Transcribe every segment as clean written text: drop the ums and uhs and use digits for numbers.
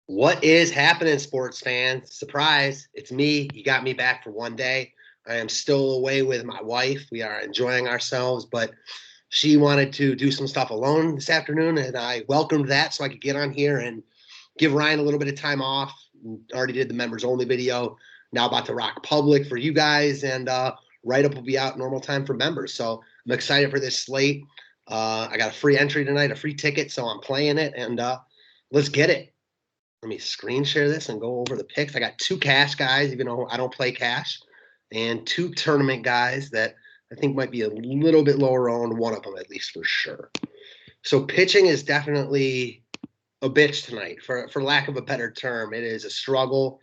What is happening, sports fans? Surprise, it's me. You got me back for one day. I am still away with my wife. We are enjoying ourselves, but she wanted to do some stuff alone this afternoon, and I welcomed that so I could get on here and give Ryan a little bit of time off. Already did the members only video. Now about to rock public for you guys, and write up will be out normal time for members. So I'm excited for this slate. I got a free entry tonight, a free ticket, so I'm playing it, and let's get it. Let me screen share this and go over the picks. I got two cash guys, even though I don't play cash, and two tournament guys that I think might be a little bit lower owned, one of them at least for sure. So pitching is definitely a bitch tonight, for lack of a better term. It is a struggle.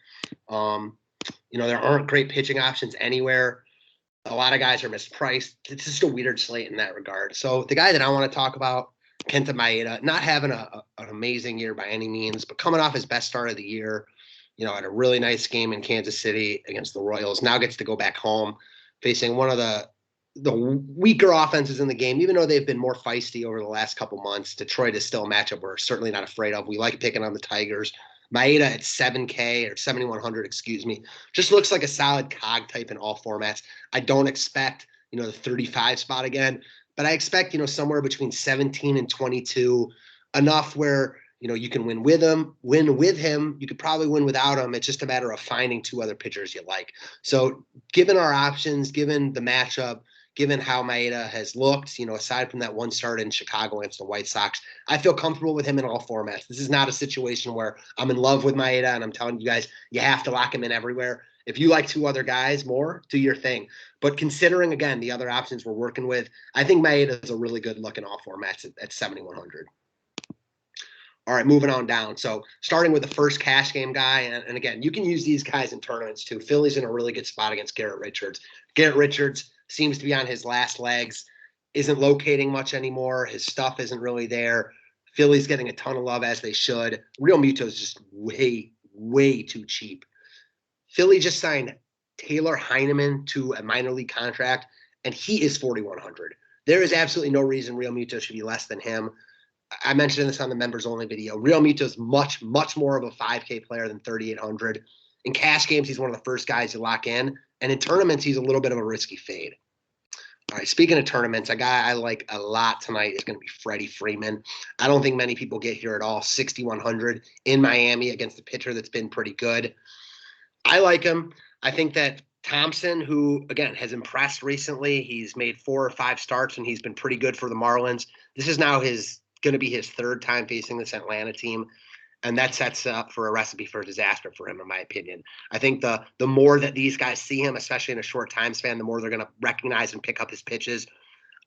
There aren't great pitching options anywhere. A lot of guys are mispriced. It's just a weird slate in that regard. So the guy that I want to talk about, Kenta Maeda, not having an amazing year by any means, but coming off his best start of the year, had a really nice game in Kansas City against the Royals. Now gets to go back home facing one of the weaker offenses in the game, even though they've been more feisty over the last couple months. Detroit is still a matchup we're certainly not afraid of. We like picking on the Tigers. Maeda at 7K or 7,100, excuse me, just looks like a solid cog type in all formats. I don't expect, the 35 spot again, but I expect, somewhere between 17 and 22, enough where, you can win with him. You could probably win without him. It's just a matter of finding two other pitchers you like. So given our options, given the matchup, given how Maeda has looked, aside from that one start in Chicago against the White Sox, I feel comfortable with him in all formats. This is not a situation where I'm in love with Maeda and I'm telling you guys, you have to lock him in everywhere. If you like two other guys more, do your thing. But considering, again, the other options we're working with, I think Maeda is a really good look in all formats at 7,100. All right, moving on down. So starting with the first cash game guy, and again, you can use these guys in tournaments too. Philly's in a really good spot against Garrett Richards. Garrett Richards seems to be on his last legs, isn't locating much anymore. His stuff isn't really there. Philly's getting a ton of love, as they should. Real Muto is just way, way too cheap. Philly just signed Taylor Heineman to a minor league contract, and he is 4,100. There is absolutely no reason Real Muto should be less than him. I mentioned this on the members only video. Real Muto is much, much more of a 5K player than 3,800. In cash games, he's one of the first guys you lock in. And in tournaments, he's a little bit of a risky fade. All right, speaking of tournaments, a guy I like a lot tonight is going to be Freddy Freeman. I don't think many people get here at all. 6,100 in Miami against a pitcher that's been pretty good. I like him. I think that Thompson, who, again, has impressed recently, he's made 4 or 5 starts, and he's been pretty good for the Marlins. This is now going to be his third time facing this Atlanta team, and that sets up for a recipe for disaster for him, in my opinion. I think the more that these guys see him, especially in a short time span, the more they're going to recognize and pick up his pitches.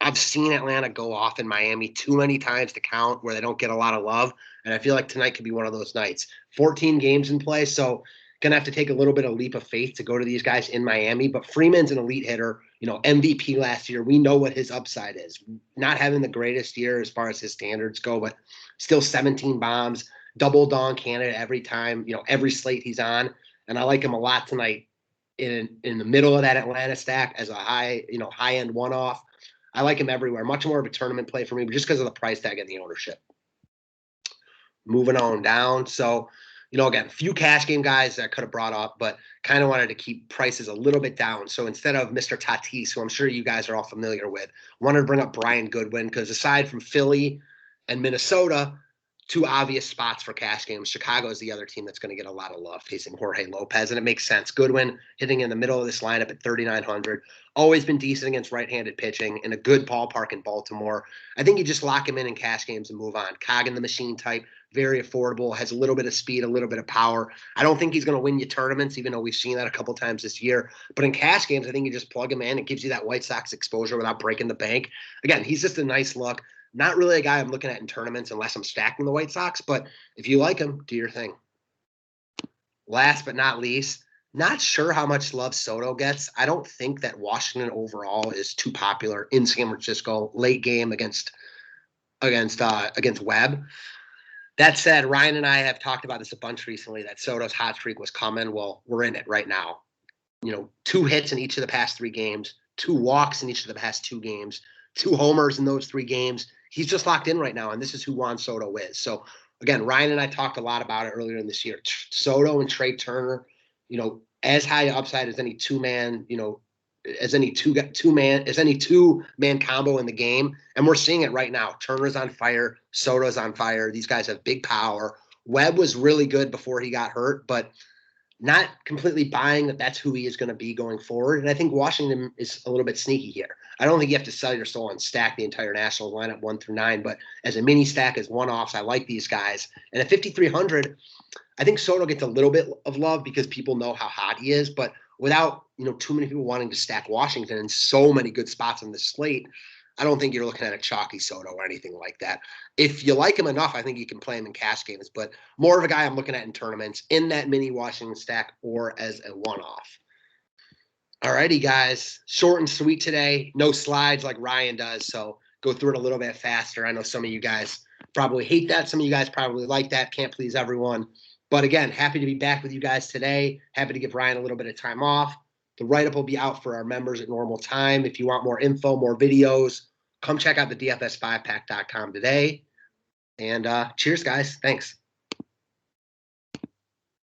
I've seen Atlanta go off in Miami too many times to count where they don't get a lot of love, and I feel like tonight could be one of those nights. 14 games in play, so going to have to take a little bit of leap of faith to go to these guys in Miami, but Freeman's an elite hitter, MVP last year. We know what his upside is. Not having the greatest year as far as his standards go, but still 17 bombs, double dong candidate every time, every slate he's on. And I like him a lot tonight in the middle of that Atlanta stack as a high end one-off. I like him everywhere. Much more of a tournament play for me, but just because of the price tag and the ownership. Moving on down. So, again, few cash game guys that I could have brought up, but kind of wanted to keep prices a little bit down. So instead of Mr. Tatis, who I'm sure you guys are all familiar with, wanted to bring up Brian Goodwin because aside from Philly and Minnesota, two obvious spots for cash games. Chicago is the other team that's going to get a lot of love facing Jorge Lopez, and it makes sense. Goodwin hitting in the middle of this lineup at 3,900. Always been decent against right-handed pitching in a good ballpark in Baltimore. I think you just lock him in cash games and move on. Cog in the machine type, very affordable, has a little bit of speed, a little bit of power. I don't think he's going to win you tournaments, even though we've seen that a couple times this year. But in cash games, I think you just plug him in. It gives you that White Sox exposure without breaking the bank. Again, he's just a nice look. Not really a guy I'm looking at in tournaments unless I'm stacking the White Sox, but if you like him, do your thing. Last but not least, not sure how much love Soto gets. I don't think that Washington overall is too popular in San Francisco late game against Webb. That said, Ryan and I have talked about this a bunch recently, that Soto's hot streak was coming. Well, we're in it right now. 2 hits in each of the past 3 games, 2 walks in each of the past 2 games, 2 homers in those 3 games. He's just locked in right now, and this is who Juan Soto is. So again, Ryan and I talked a lot about it earlier in this year. Soto and Trey Turner, as high upside as any two-man, as any two-man combo in the game. And we're seeing it right now. Turner's on fire. Soto's on fire. These guys have big power. Webb was really good before he got hurt, but not completely buying that that's who he is going to be going forward. And I think Washington is a little bit sneaky here. I don't think you have to sell your soul and stack the entire Nationals lineup 1 through 9, but as a mini stack, as one-offs, I like these guys. And at 5,300, I think Soto gets a little bit of love because people know how hot he is, but without, too many people wanting to stack Washington in so many good spots on the slate, I don't think you're looking at a chalky Soto or anything like that. If you like him enough, I think you can play him in cash games, but more of a guy I'm looking at in tournaments, in that mini Washington stack or as a one-off. All righty, guys. Short and sweet today. No slides like Ryan does, so go through it a little bit faster. I know some of you guys probably hate that. Some of you guys probably like that. Can't please everyone. But again, happy to be back with you guys today. Happy to give Ryan a little bit of time off. The write-up will be out for our members at normal time. If you want more info, more videos, come check out the DFS5pack.com today. And cheers, guys. Thanks.